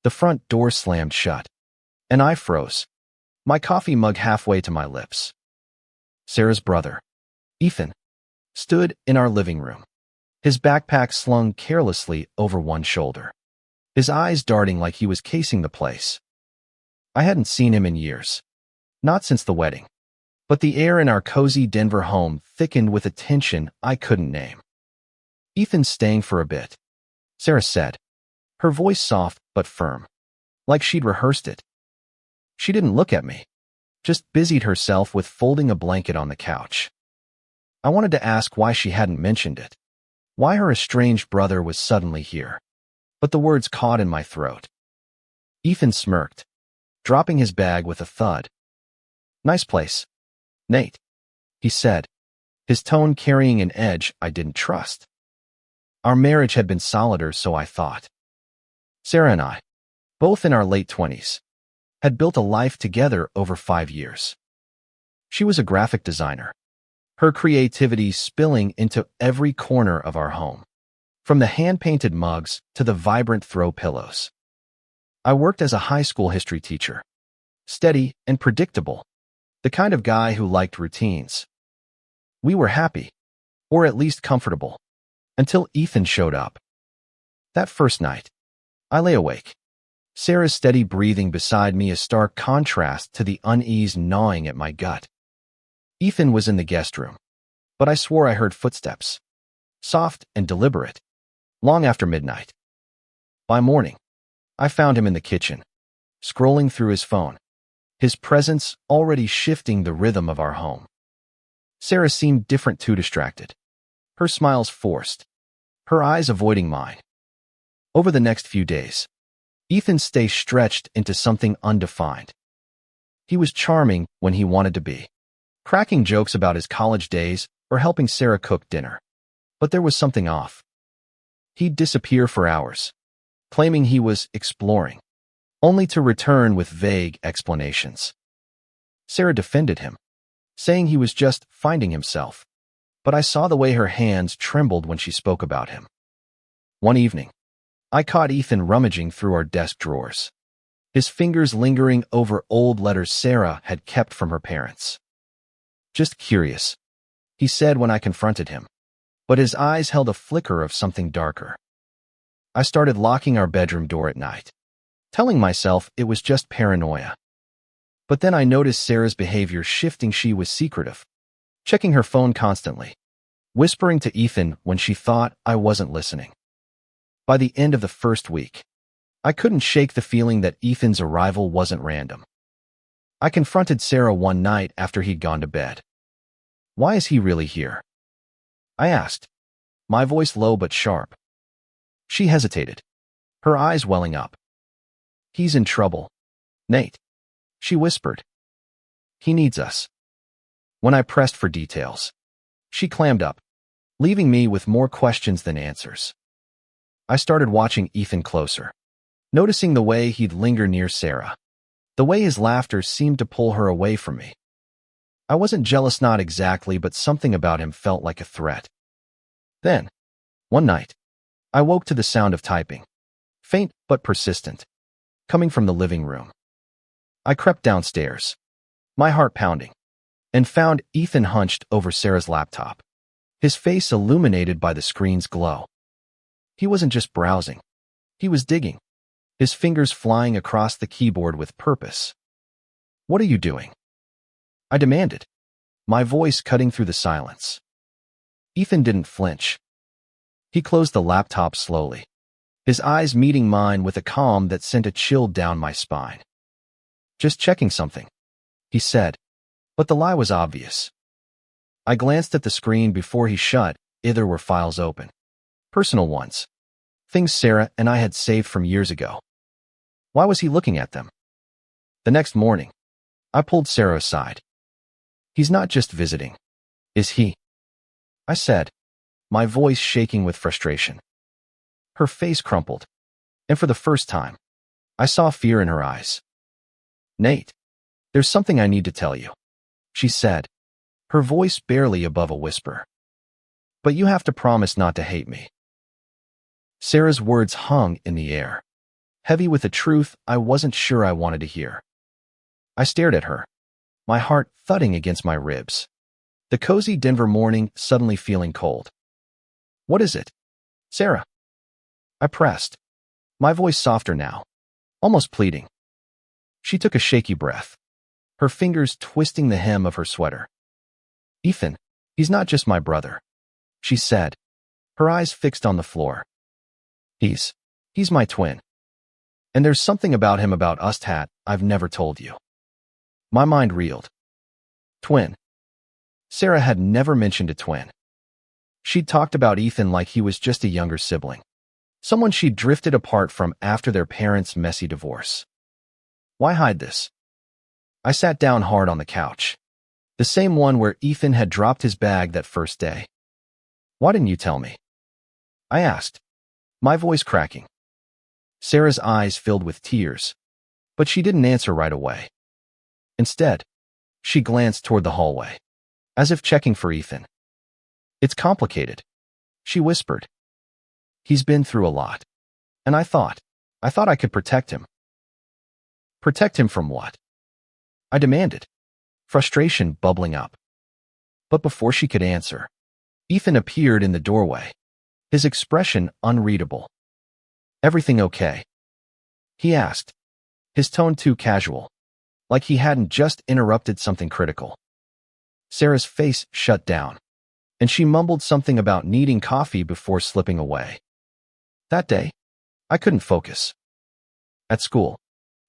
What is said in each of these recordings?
The front door slammed shut, and I froze, my coffee mug halfway to my lips. Sarah's brother, Ethan, stood in our living room, his backpack slung carelessly over one shoulder, his eyes darting like he was casing the place. I hadn't seen him in years, not since the wedding, but the air in our cozy Denver home thickened with a tension I couldn't name. "Ethan's staying for a bit," Sarah said, her voice soft but firm, like she'd rehearsed it. She didn't look at me, just busied herself with folding a blanket on the couch. I wanted to ask why she hadn't mentioned it, why her estranged brother was suddenly here, but the words caught in my throat. Ethan smirked, dropping his bag with a thud. "Nice place, Nate," he said, his tone carrying an edge I didn't trust. Our marriage had been solider, so I thought. Sarah and I, both in our late 20s, had built a life together over 5 years. She was a graphic designer, her creativity spilling into every corner of our home, from the hand-painted mugs to the vibrant throw pillows. I worked as a high school history teacher, steady and predictable, the kind of guy who liked routines. We were happy, or at least comfortable, until Ethan showed up. That first night, I lay awake, Sarah's steady breathing beside me a stark contrast to the unease gnawing at my gut. Ethan was in the guest room, but I swore I heard footsteps, soft and deliberate, long after midnight. By morning, I found him in the kitchen, scrolling through his phone, his presence already shifting the rhythm of our home. Sarah seemed different, too distracted, her smiles forced, her eyes avoiding mine. Over the next few days, Ethan's stay stretched into something undefined. He was charming when he wanted to be, cracking jokes about his college days or helping Sarah cook dinner. But there was something off. He'd disappear for hours, claiming he was exploring, only to return with vague explanations. Sarah defended him, saying he was just finding himself, but I saw the way her hands trembled when she spoke about him. One evening, I caught Ethan rummaging through our desk drawers, his fingers lingering over old letters Sarah had kept from her parents. "Just curious," he said when I confronted him, but his eyes held a flicker of something darker. I started locking our bedroom door at night, telling myself it was just paranoia. But then I noticed Sarah's behavior shifting. She was secretive, checking her phone constantly, whispering to Ethan when she thought I wasn't listening. By the end of the first week, I couldn't shake the feeling that Ethan's arrival wasn't random. I confronted Sarah one night after he'd gone to bed. "Why is he really here?" I asked, my voice low but sharp. She hesitated, her eyes welling up. "He's in trouble, Nate," she whispered. "He needs us." When I pressed for details, she clammed up, leaving me with more questions than answers. I started watching Ethan closer, noticing the way he'd linger near Sarah, the way his laughter seemed to pull her away from me. I wasn't jealous, not exactly, but something about him felt like a threat. Then, one night, I woke to the sound of typing, faint but persistent, coming from the living room. I crept downstairs, my heart pounding, and found Ethan hunched over Sarah's laptop, his face illuminated by the screen's glow. He wasn't just browsing, he was digging, his fingers flying across the keyboard with purpose. "What are you doing?" I demanded, my voice cutting through the silence. Ethan didn't flinch. He closed the laptop slowly, his eyes meeting mine with a calm that sent a chill down my spine. "Just checking something," he said, but the lie was obvious. I glanced at the screen before he shut. There were files open, personal ones, things Sarah and I had saved from years ago. Why was he looking at them? The next morning, I pulled Sarah aside. "He's not just visiting, is he?" I said, my voice shaking with frustration. Her face crumpled, and for the first time, I saw fear in her eyes. "Nate, there's something I need to tell you," she said, her voice barely above a whisper. "But you have to promise not to hate me." Sarah's words hung in the air, heavy with a truth I wasn't sure I wanted to hear. I stared at her, my heart thudding against my ribs. The cozy Denver morning suddenly feeling cold. "What is it, Sarah?" I pressed, my voice softer now, almost pleading. She took a shaky breath, her fingers twisting the hem of her sweater. "Ethan, he's not just my brother," she said, her eyes fixed on the floor. He's my twin. And there's something about him, about us, Tat, I've never told you." My mind reeled. Twin. Sarah had never mentioned a twin. She'd talked about Ethan like he was just a younger sibling, someone she'd drifted apart from after their parents' messy divorce. Why hide this? I sat down hard on the couch, the same one where Ethan had dropped his bag that first day. "Why didn't you tell me?" I asked, my voice cracking. Sarah's eyes filled with tears, but she didn't answer right away. Instead, she glanced toward the hallway, as if checking for Ethan. "It's complicated," she whispered. "He's been through a lot, and I thought I could protect him." "Protect him from what?" I demanded, frustration bubbling up. But before she could answer, Ethan appeared in the doorway, his expression unreadable. "Everything okay?" he asked, his tone too casual, like he hadn't just interrupted something critical. Sarah's face shut down, and she mumbled something about needing coffee before slipping away. That day, I couldn't focus. At school,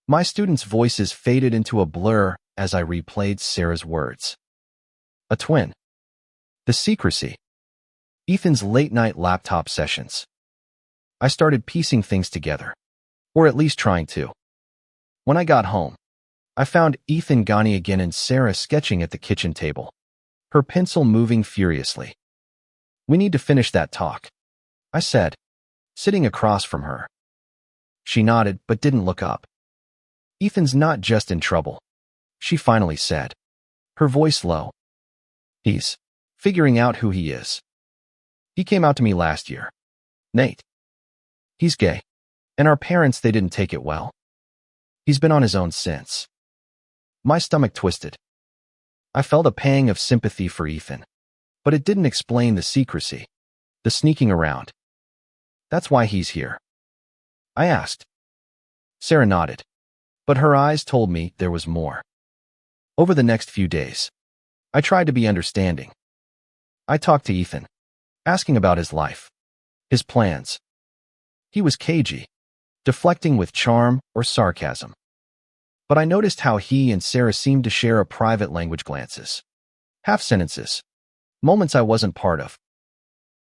my students' voices faded into a blur as I replayed Sarah's words. A twin. The secrecy. Ethan's late-night laptop sessions. I started piecing things together, or at least trying to. When I got home, I found Ethan gone again and Sarah sketching at the kitchen table, her pencil moving furiously. "We need to finish that talk," I said, sitting across from her. She nodded but didn't look up. "Ethan's not just in trouble," she finally said, her voice low. "He's figuring out who he is. He came out to me last year. Nate. He's gay, and our parents, they didn't take it well. He's been on his own since." My stomach twisted. I felt a pang of sympathy for Ethan, but it didn't explain the secrecy, the sneaking around. "That's why he's here?" I asked. Sarah nodded, but her eyes told me there was more. Over the next few days, I tried to be understanding. I talked to Ethan, asking about his life, his plans. He was cagey, deflecting with charm or sarcasm. But I noticed how he and Sarah seemed to share a private language, glances, half sentences, moments I wasn't part of.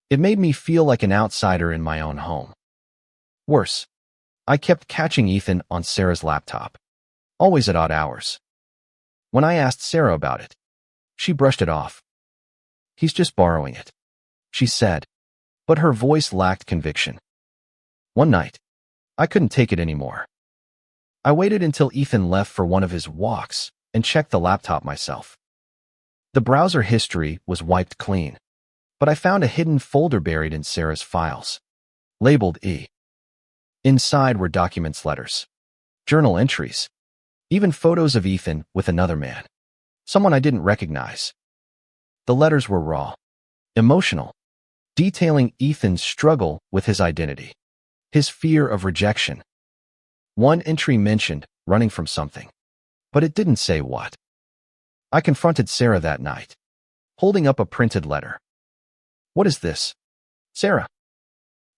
It made me feel like an outsider in my own home. Worse, I kept catching Ethan on Sarah's laptop, always at odd hours. When I asked Sarah about it, she brushed it off. "He's just borrowing it," she said, but her voice lacked conviction. One night, I couldn't take it anymore. I waited until Ethan left for one of his walks and checked the laptop myself. The browser history was wiped clean, but I found a hidden folder buried in Sarah's files, labeled E. Inside were documents, letters, journal entries, even photos of Ethan with another man, someone I didn't recognize. The letters were raw, emotional, detailing Ethan's struggle with his identity, his fear of rejection. One entry mentioned running from something, but it didn't say what. I confronted Sarah that night, holding up a printed letter. "What is this, Sarah?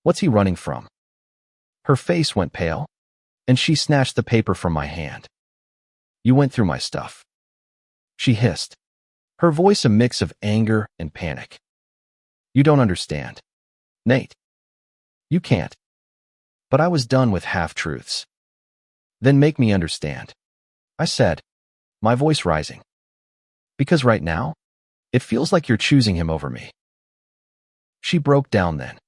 What's he running from?" Her face went pale, and she snatched the paper from my hand. "You went through my stuff," she hissed, her voice a mix of anger and panic. "You don't understand, Nate. You can't." But I was done with half-truths. "Then make me understand," I said, my voice rising. "Because right now, it feels like you're choosing him over me." She broke down then,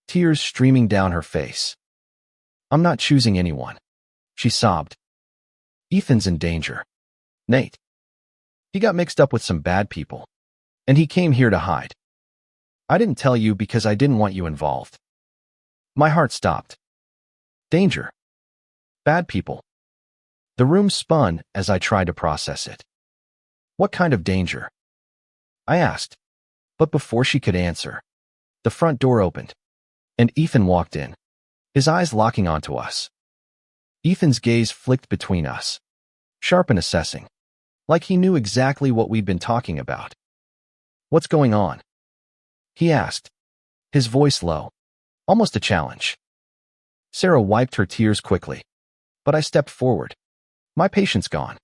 tears streaming down her face. "I'm not choosing anyone," she sobbed. "Ethan's in danger, Nate. He got mixed up with some bad people, and he came here to hide. I didn't tell you because I didn't want you involved." My heart stopped. Danger. Bad people. The room spun as I tried to process it. What kind of danger? I asked. But before she could answer, the front door opened, and Ethan walked in, his eyes locking onto us. Ethan's gaze flicked between us, sharp and assessing, like he knew exactly what we'd been talking about. What's going on? He asked, his voice low, almost a challenge. Sarah wiped her tears quickly, but I stepped forward, my patience gone.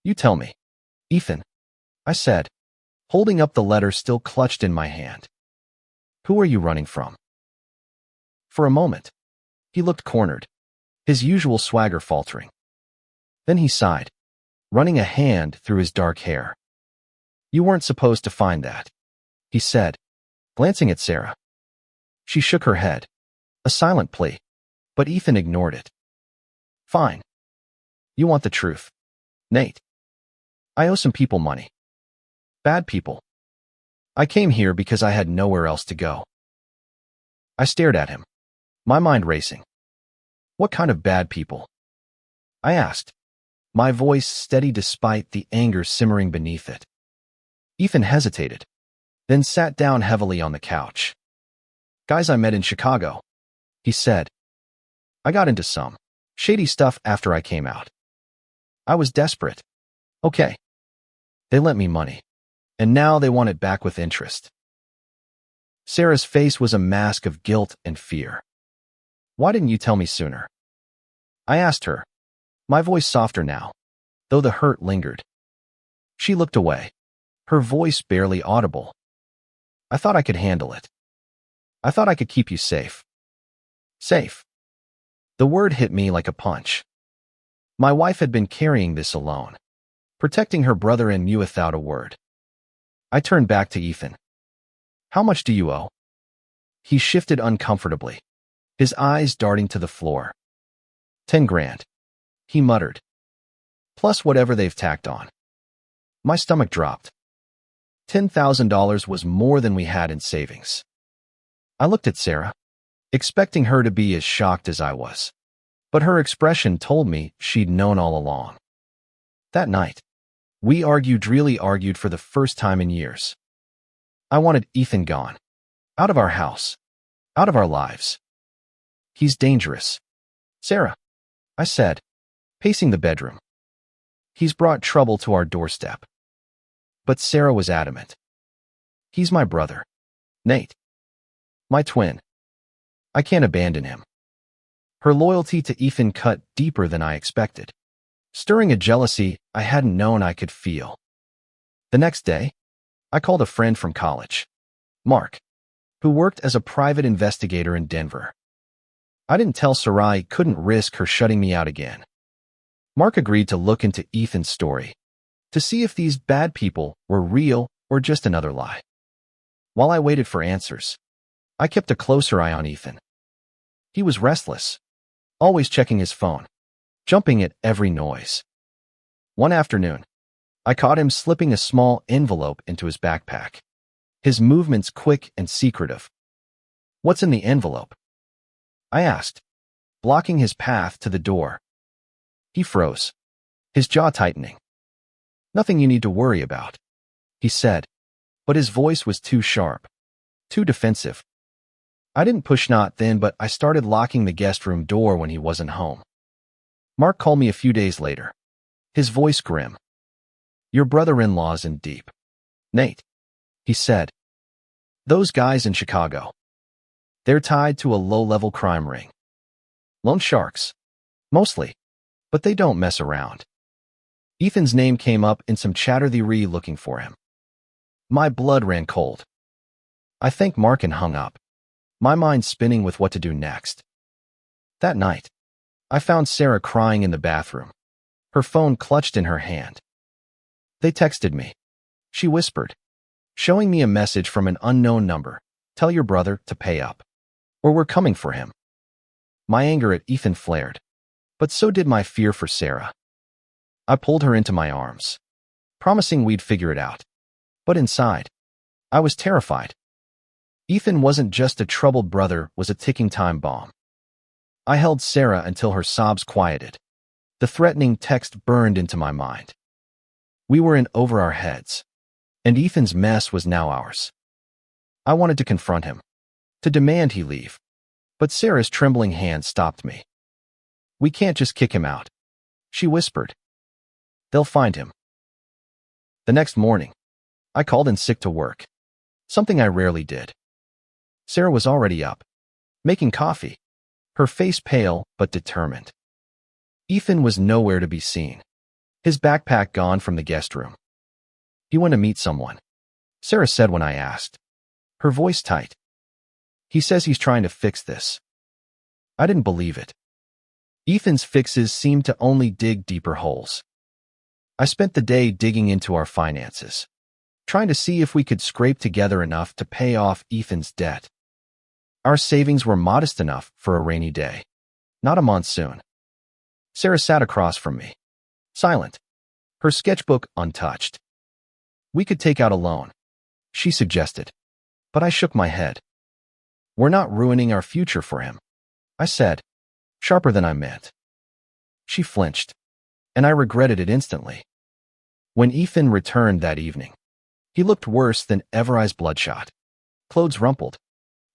You tell me, Ethan, I said, holding up the letter still clutched in my hand. Who are you running from? For a moment, he looked cornered, his usual swagger faltering. Then he sighed, running a hand through his dark hair. You weren't supposed to find that, he said, glancing at Sarah. She shook her head, a silent plea, but Ethan ignored it. Fine. You want the truth, Nate. I owe some people money. Bad people. I came here because I had nowhere else to go. I stared at him, my mind racing. What kind of bad people? I asked, my voice steady despite the anger simmering beneath it. Ethan hesitated, then sat down heavily on the couch. Guys I met in Chicago, he said. I got into some shady stuff after I came out. I was desperate. Okay. They lent me money, and now they want it back with interest. Sarah's face was a mask of guilt and fear. Why didn't you tell me sooner? I asked her, my voice softer now, though the hurt lingered. She looked away, her voice barely audible. I thought I could handle it. I thought I could keep you safe. Safe. The word hit me like a punch. My wife had been carrying this alone, protecting her brother and me without a word. I turned back to Ethan. How much do you owe? He shifted uncomfortably, his eyes darting to the floor. 10 grand, he muttered. Plus whatever they've tacked on. My stomach dropped. $10,000 was more than we had in savings. I looked at Sarah, expecting her to be as shocked as I was, but her expression told me she'd known all along. That night, we really argued for the first time in years. I wanted Ethan gone, out of our house, out of our lives. He's dangerous. Sarah, I said, pacing the bedroom. He's brought trouble to our doorstep. But Sarah was adamant. He's my brother, Nate. My twin. I can't abandon him. Her loyalty to Ethan cut deeper than I expected, stirring a jealousy I hadn't known I could feel. The next day, I called a friend from college, Mark, who worked as a private investigator in Denver. I didn't tell Sarai I couldn't risk her shutting me out again. Mark agreed to look into Ethan's story, to see if these bad people were real or just another lie. While I waited for answers, I kept a closer eye on Ethan. He was restless, always checking his phone, jumping at every noise. One afternoon, I caught him slipping a small envelope into his backpack, his movements quick and secretive. What's in the envelope? I asked, blocking his path to the door. He froze, his jaw tightening. Nothing you need to worry about, he said, but his voice was too sharp, too defensive. I didn't push not then, but I started locking the guest room door when he wasn't home. Mark called me a few days later, his voice grim. Your brother-in-law's in deep, Nate, he said. Those guys in Chicago. They're tied to a low-level crime ring. Loan sharks, mostly, but they don't mess around. Ethan's name came up in some chatter they were looking for him. My blood ran cold. I thanked Mark and hung up, my mind spinning with what to do next. That night, I found Sarah crying in the bathroom, her phone clutched in her hand. They texted me. She whispered, showing me a message from an unknown number. Tell your brother to pay up, or we're coming for him. My anger at Ethan flared, but so did my fear for Sarah. I pulled her into my arms, promising we'd figure it out. But inside, I was terrified. Ethan wasn't just a troubled brother, was a ticking time bomb. I held Sarah until her sobs quieted. The threatening text burned into my mind. We were in over our heads, and Ethan's mess was now ours. I wanted to confront him, to demand he leave, but Sarah's trembling hand stopped me. "We can't just kick him out," she whispered. "They'll find him." The next morning, I called in sick to work, something I rarely did. Sarah was already up, making coffee, her face pale but determined. Ethan was nowhere to be seen, his backpack gone from the guest room. "He went to meet someone," Sarah said when I asked, her voice tight. "He says he's trying to fix this." I didn't believe it. Ethan's fixes seemed to only dig deeper holes. I spent the day digging into our finances, trying to see if we could scrape together enough to pay off Ethan's debt. Our savings were modest enough for a rainy day, not a monsoon. Sarah sat across from me, silent, her sketchbook untouched. "We could take out a loan," she suggested, but I shook my head. "We're not ruining our future for him," I said, sharper than I meant. She flinched, and I regretted it instantly. When Ethan returned that evening, he looked worse than ever, eyes bloodshot, clothes rumpled,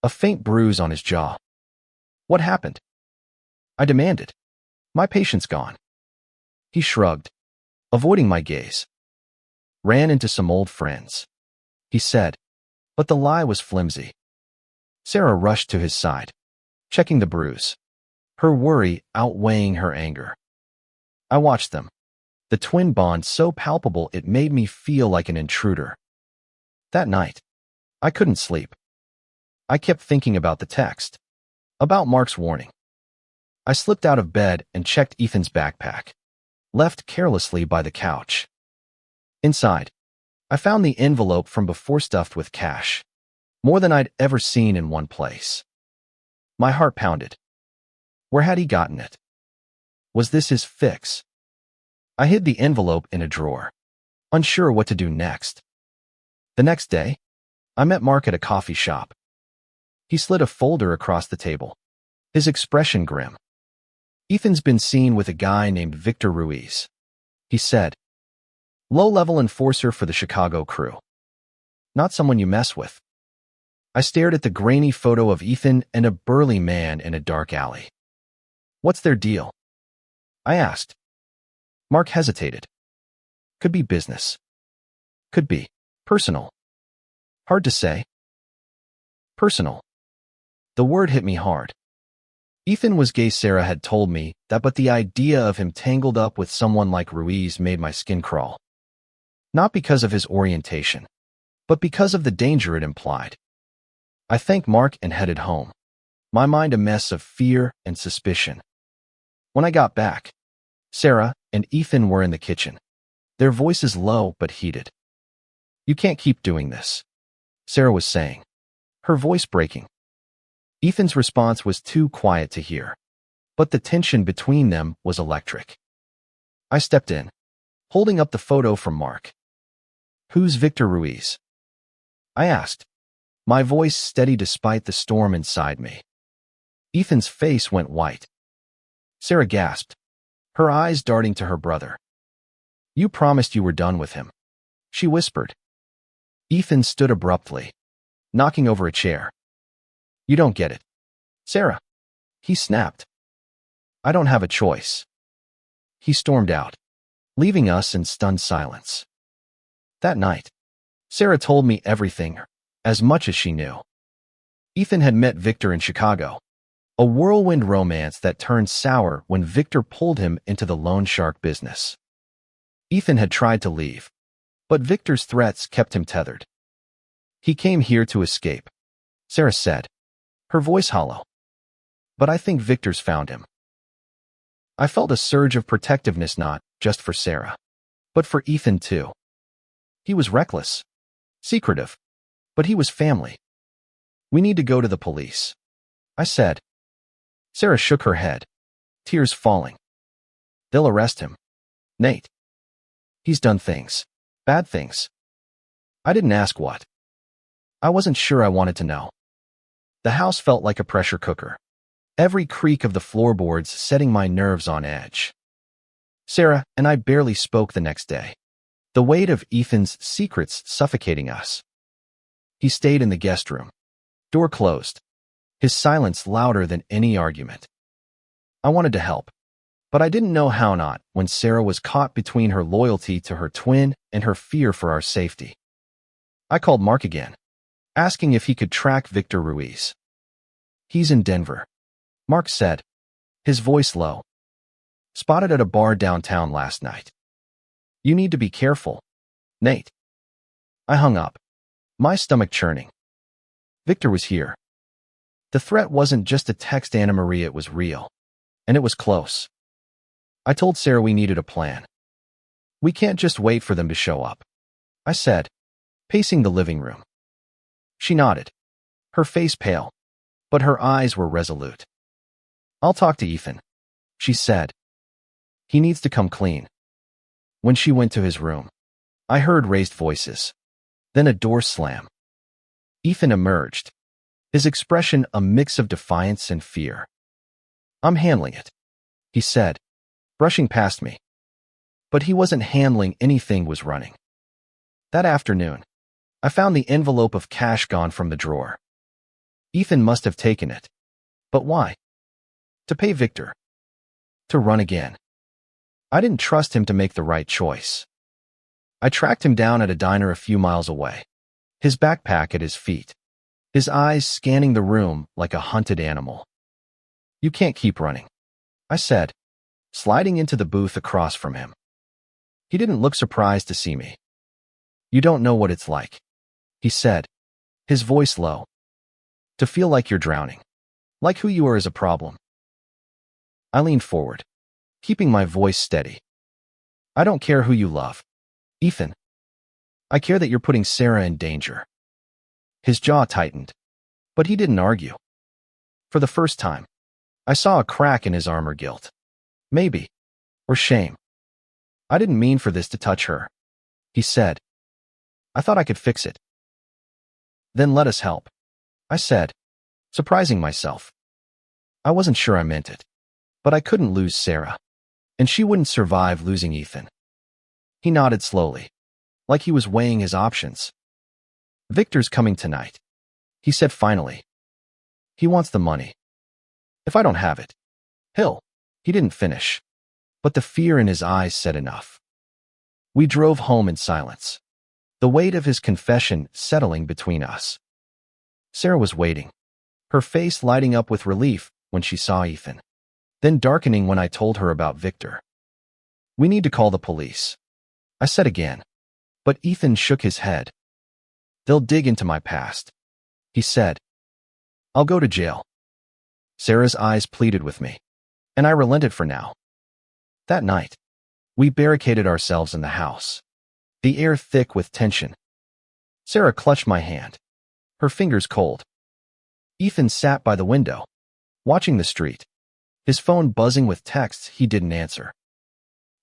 a faint bruise on his jaw. "What happened?" I demanded, my patience gone. He shrugged, avoiding my gaze. "Ran into some old friends," he said, but the lie was flimsy. Sarah rushed to his side, checking the bruise, her worry outweighing her anger. I watched them, the twin bond so palpable it made me feel like an intruder. That night, I couldn't sleep. I kept thinking about the text, about Mark's warning. I slipped out of bed and checked Ethan's backpack, left carelessly by the couch. Inside, I found the envelope from before stuffed with cash, more than I'd ever seen in one place. My heart pounded. Where had he gotten it? Was this his fix? I hid the envelope in a drawer, unsure what to do next. The next day, I met Mark at a coffee shop. He slid a folder across the table, his expression grim. "Ethan's been seen with a guy named Victor Ruiz," he said. "Low-level enforcer for the Chicago crew. Not someone you mess with." I stared at the grainy photo of Ethan and a burly man in a dark alley. "What's their deal?" I asked. Mark hesitated. "Could be business. Could be personal. Hard to say." Personal. The word hit me hard. Ethan was gay, Sarah had told me that, but the idea of him tangled up with someone like Ruiz made my skin crawl. Not because of his orientation, but because of the danger it implied. I thanked Mark and headed home, my mind a mess of fear and suspicion. When I got back, Sarah and Ethan were in the kitchen, their voices low but heated. "You can't keep doing this," Sarah was saying, her voice breaking. Ethan's response was too quiet to hear, but the tension between them was electric. I stepped in, holding up the photo from Mark. "Who's Victor Ruiz?" I asked, my voice steady despite the storm inside me. Ethan's face went white. Sarah gasped, her eyes darting to her brother. "You promised you were done with him," she whispered. Ethan stood abruptly, knocking over a chair. "You don't get it, Sarah," he snapped. "I don't have a choice." He stormed out, leaving us in stunned silence. That night, Sarah told me everything, as much as she knew. Ethan had met Victor in Chicago, a whirlwind romance that turned sour when Victor pulled him into the loan shark business. Ethan had tried to leave, but Victor's threats kept him tethered. "He came here to escape," Sarah said, her voice hollow. "But I think Victor's found him." I felt a surge of protectiveness, not just for Sarah, but for Ethan too. He was reckless, secretive, but he was family. "We need to go to the police," I said. Sarah shook her head, tears falling. "They'll arrest him, Nate. He's done things, bad things." I didn't ask what. I wasn't sure I wanted to know. The house felt like a pressure cooker, every creak of the floorboards setting my nerves on edge. Sarah and I barely spoke the next day, the weight of Ethan's secrets suffocating us. He stayed in the guest room, door closed, his silence louder than any argument. I wanted to help, but I didn't know how not when Sarah was caught between her loyalty to her twin and her fear for our safety. I called Mark again, asking if he could track Victor Ruiz. "He's in Denver," Mark said, his voice low. "Spotted at a bar downtown last night. You need to be careful, Nate." I hung up, my stomach churning. Victor was here. The threat wasn't just a text Anna Marie, it was real. And it was close. I told Sarah we needed a plan. "We can't just wait for them to show up," I said, pacing the living room. She nodded, her face pale, but her eyes were resolute. "I'll talk to Ethan," she said. "He needs to come clean." When she went to his room, I heard raised voices, then a door slam. Ethan emerged, his expression a mix of defiance and fear. "I'm handling it," he said, brushing past me. But he wasn't handling anything, was running. That afternoon, I found the envelope of cash gone from the drawer. Ethan must have taken it. But why? To pay Victor. To run again. I didn't trust him to make the right choice. I tracked him down at a diner a few miles away, his backpack at his feet, his eyes scanning the room like a hunted animal. "You can't keep running," I said, sliding into the booth across from him. He didn't look surprised to see me. "You don't know what it's like," he said, his voice low. "To feel like you're drowning. Like who you are is a problem." I leaned forward, keeping my voice steady. "I don't care who you love, Ethan. I care that you're putting Sarah in danger." His jaw tightened, but he didn't argue. For the first time, I saw a crack in his armor. Guilt. Maybe. Or shame. "I didn't mean for this to touch her," he said. "I thought I could fix it." "Then let us help," I said, surprising myself. I wasn't sure I meant it, but I couldn't lose Sarah, and she wouldn't survive losing Ethan. He nodded slowly, like he was weighing his options. "Victor's coming tonight," he said finally. "He wants the money. If I don't have it, he'll—" He didn't finish, but the fear in his eyes said enough. We drove home in silence, the weight of his confession settling between us. Sarah was waiting, her face lighting up with relief when she saw Ethan, then darkening when I told her about Victor. "We need to call the police," I said again, but Ethan shook his head. "They'll dig into my past," he said. "I'll go to jail." Sarah's eyes pleaded with me, and I relented for now. That night, we barricaded ourselves in the house, the air thick with tension. Sarah clutched my hand, her fingers cold. Ethan sat by the window, watching the street, his phone buzzing with texts he didn't answer.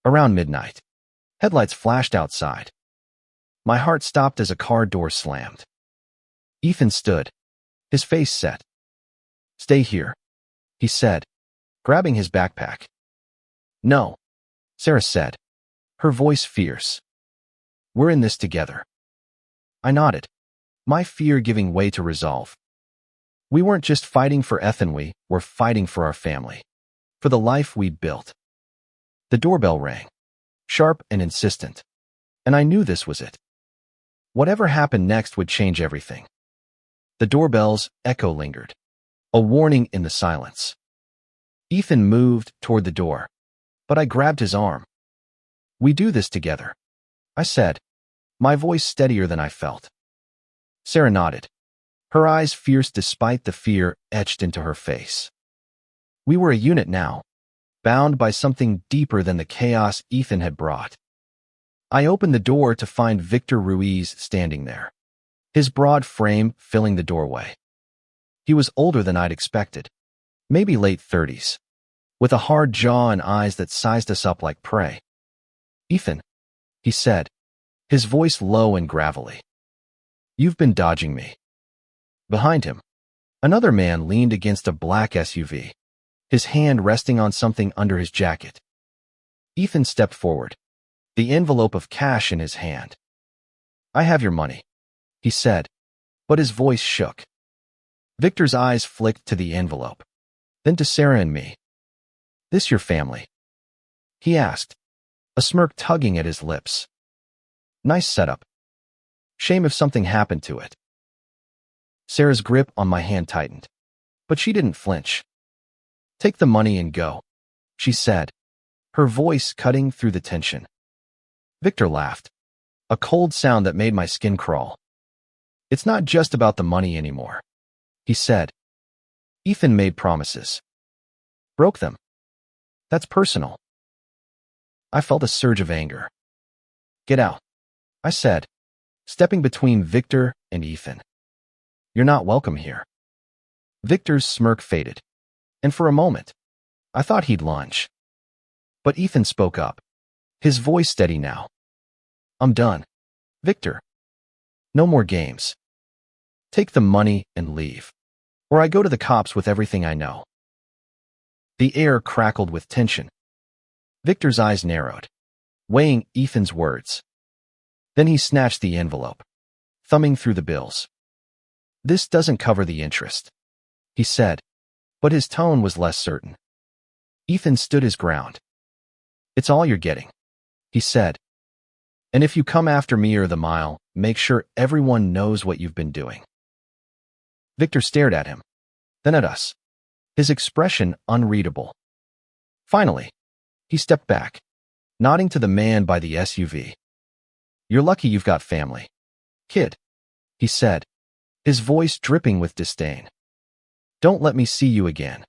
Around midnight, headlights flashed outside. My heart stopped as a car door slammed. Ethan stood, his face set. "Stay here," he said, grabbing his backpack. "No," Sarah said, her voice fierce. "We're in this together." I nodded, my fear giving way to resolve. We weren't just fighting for Ethan, we were fighting for our family, for the life we'd built. The doorbell rang, sharp and insistent, and I knew this was it. Whatever happened next would change everything. The doorbell's echo lingered, a warning in the silence. Ethan moved toward the door, but I grabbed his arm. "We do this together," I said, my voice steadier than I felt. Sarah nodded, her eyes fierce despite the fear etched into her face. We were a unit now, bound by something deeper than the chaos Ethan had brought. I opened the door to find Victor Ruiz standing there, his broad frame filling the doorway. He was older than I'd expected, maybe late 30s, with a hard jaw and eyes that sized us up like prey. "Ethan," he said, his voice low and gravelly. "You've been dodging me." Behind him, another man leaned against a black SUV, his hand resting on something under his jacket. Ethan stepped forward, the envelope of cash in his hand. "I have your money," he said, but his voice shook. Victor's eyes flicked to the envelope, then to Sarah and me. "This your family?" he asked, a smirk tugging at his lips. "Nice setup. Shame if something happened to it." Sarah's grip on my hand tightened, but she didn't flinch. "Take the money and go," she said, her voice cutting through the tension. Victor laughed, a cold sound that made my skin crawl. "It's not just about the money anymore," he said. "Ethan made promises. Broke them. That's personal." I felt a surge of anger. "Get out," I said, stepping between Victor and Ethan. "You're not welcome here." Victor's smirk faded, and for a moment, I thought he'd lunge. But Ethan spoke up, his voice steady now. "I'm done, Victor. No more games. Take the money and leave, or I go to the cops with everything I know." The air crackled with tension. Victor's eyes narrowed, weighing Ethan's words. Then he snatched the envelope, thumbing through the bills. "This doesn't cover the interest," he said, but his tone was less certain. Ethan stood his ground. "It's all you're getting," he said. "And if you come after me or the mile, make sure everyone knows what you've been doing." Victor stared at him, then at us, his expression unreadable. Finally, he stepped back, nodding to the man by the SUV. "You're lucky you've got family, kid," he said, his voice dripping with disdain. "Don't let me see you again."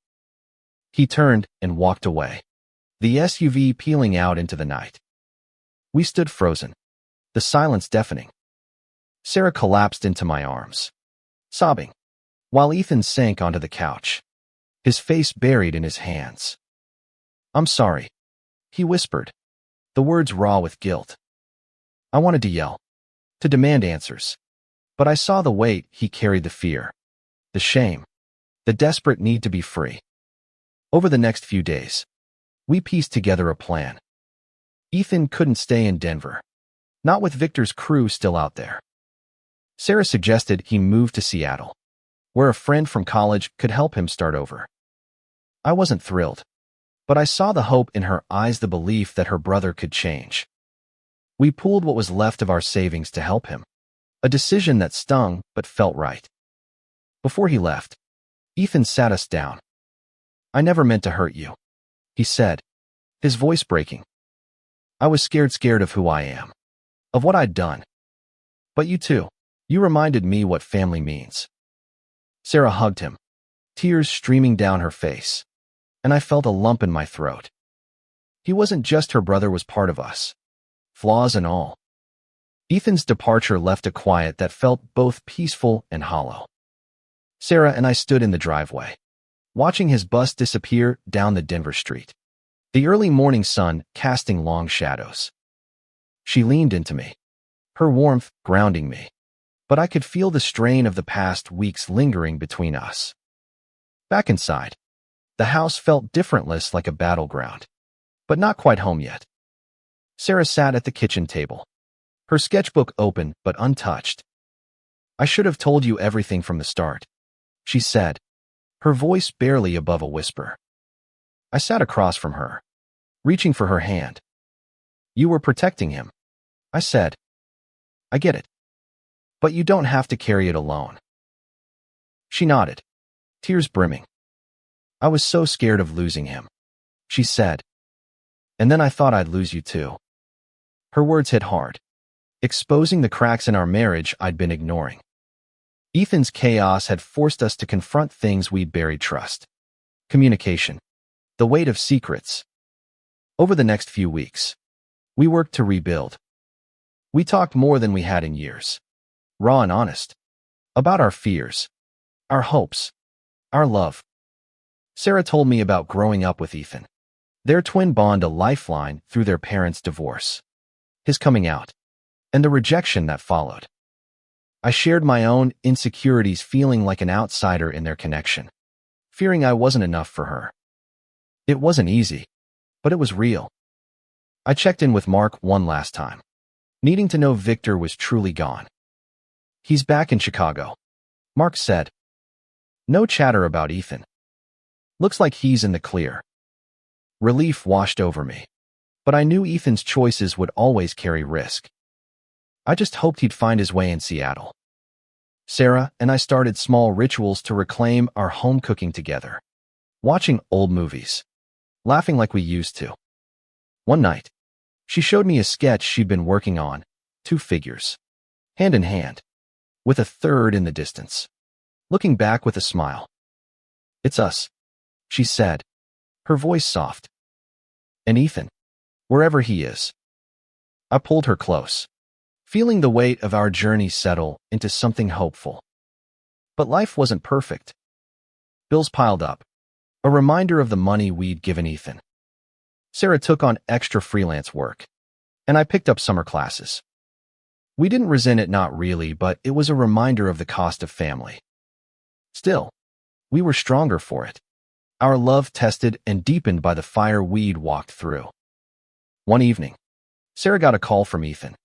He turned and walked away, the SUV peeling out into the night. We stood frozen, the silence deafening. Sarah collapsed into my arms, sobbing, while Ethan sank onto the couch, his face buried in his hands. "I'm sorry," he whispered, the words raw with guilt. I wanted to yell, to demand answers, but I saw the weight he carried, the fear, the shame, the desperate need to be free. Over the next few days, we pieced together a plan. Ethan couldn't stay in Denver, not with Victor's crew still out there. Sarah suggested he move to Seattle, where a friend from college could help him start over. I wasn't thrilled, but I saw the hope in her eyes, the belief that her brother could change. We pooled what was left of our savings to help him, a decision that stung but felt right. Before he left, Ethan sat us down. "I never meant to hurt you," he said, his voice breaking. "I was scared of who I am, of what I'd done. But you too, you reminded me what family means." Sarah hugged him, tears streaming down her face, and I felt a lump in my throat. He wasn't just her brother, was part of us, flaws and all. Ethan's departure left a quiet that felt both peaceful and hollow. Sarah and I stood in the driveway, watching his bus disappear down the Denver street, the early morning sun casting long shadows. She leaned into me, her warmth grounding me, but I could feel the strain of the past weeks lingering between us. Back inside, the house felt differentless, like a battleground, but not quite home yet. Sarah sat at the kitchen table, her sketchbook open but untouched. "I should have told you everything from the start," she said, her voice barely above a whisper. I sat across from her, reaching for her hand. "You were protecting him," I said. "I get it. But you don't have to carry it alone." She nodded, tears brimming. "I was so scared of losing him," she said. "And then I thought I'd lose you too." Her words hit hard, exposing the cracks in our marriage I'd been ignoring. Ethan's chaos had forced us to confront things we'd buried: trust, communication, the weight of secrets. Over the next few weeks, we worked to rebuild. We talked more than we had in years, raw and honest, about our fears, our hopes, our love. Sarah told me about growing up with Ethan, their twin bond a lifeline through their parents' divorce, his coming out, and the rejection that followed. I shared my own insecurities, feeling like an outsider in their connection, fearing I wasn't enough for her. It wasn't easy, but it was real. I checked in with Mark one last time, needing to know Victor was truly gone. He's back in Chicago, Mark said. No chatter about Ethan. Looks like he's in the clear. Relief washed over me, but I knew Ethan's choices would always carry risk. I just hoped he'd find his way in Seattle. Sarah and I started small rituals to reclaim our home cooking together, watching old movies, laughing like we used to. One night, she showed me a sketch she'd been working on, 2 figures, hand in hand, with a third in the distance, looking back with a smile. "It's us," she said, her voice soft. "And Ethan, wherever he is." I pulled her close, feeling the weight of our journey settle into something hopeful. But life wasn't perfect. Bills piled up, a reminder of the money we'd given Ethan. Sarah took on extra freelance work, and I picked up summer classes. We didn't resent it, not really, but it was a reminder of the cost of family. Still, we were stronger for it, our love tested and deepened by the fire we'd walked through. One evening, Sarah got a call from Ethan.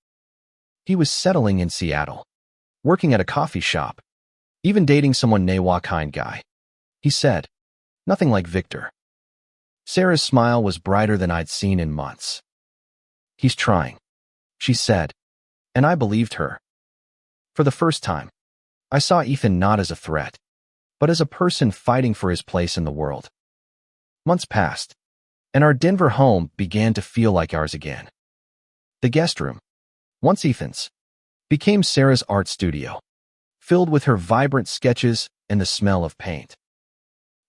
He was settling in Seattle, working at a coffee shop, even dating someone Nawa kind guy. He said, "Nothing like Victor." Sarah's smile was brighter than I'd seen in months. "He's trying," she said, and I believed her. For the first time, I saw Ethan not as a threat, but as a person fighting for his place in the world. Months passed, and our Denver home began to feel like ours again. The guest room, once Ethan's, became Sarah's art studio, filled with her vibrant sketches and the smell of paint.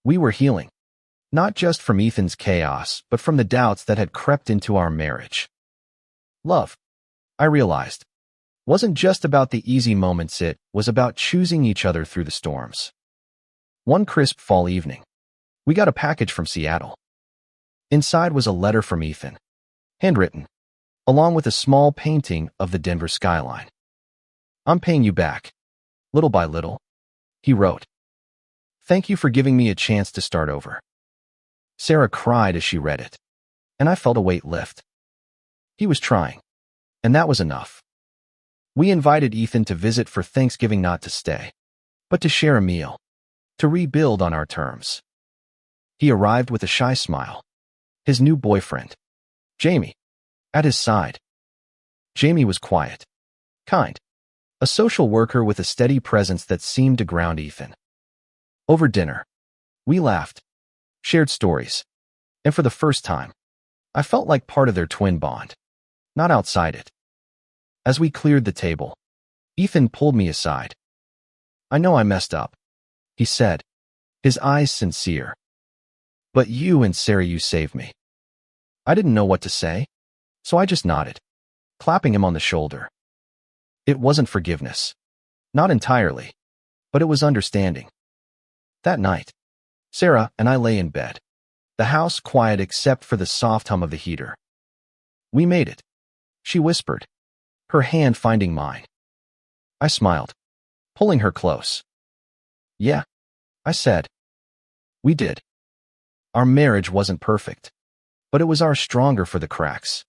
We were healing, not just from Ethan's chaos, but from the doubts that had crept into our marriage. Love, I realized, wasn't just about the easy moments, it was about choosing each other through the storms. One crisp fall evening, we got a package from Seattle. Inside was a letter from Ethan, handwritten, along with a small painting of the Denver skyline. "I'm paying you back, little by little," he wrote. "Thank you for giving me a chance to start over." Sarah cried as she read it, and I felt a weight lift. He was trying, and that was enough. We invited Ethan to visit for Thanksgiving, not to stay, but to share a meal, to rebuild on our terms. He arrived with a shy smile, his new boyfriend, Jamie, at his side. Jamie was quiet, kind, a social worker with a steady presence that seemed to ground Ethan. Over dinner, we laughed, shared stories, and for the first time, I felt like part of their twin bond, not outside it. As we cleared the table, Ethan pulled me aside. "I know I messed up," he said, his eyes sincere. "But you and Sarah, you saved me." I didn't know what to say, so I just nodded, clapping him on the shoulder. It wasn't forgiveness. Not entirely, but it was understanding. That night, Sarah and I lay in bed, the house quiet except for the soft hum of the heater. "We made it," she whispered, her hand finding mine. I smiled, pulling her close. "Yeah," I said. "We did." Our marriage wasn't perfect, but it was ours stronger for the cracks,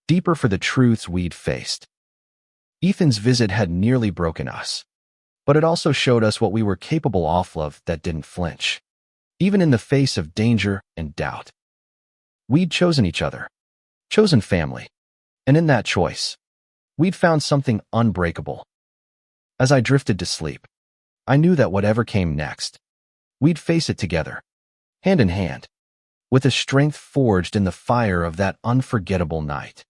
deeper for the truths we'd faced. Ethan's visit had nearly broken us, but it also showed us what we were capable of love that didn't flinch, even in the face of danger and doubt. We'd chosen each other, chosen family, and in that choice, we'd found something unbreakable. As I drifted to sleep, I knew that whatever came next, we'd face it together, hand in hand, with a strength forged in the fire of that unforgettable night.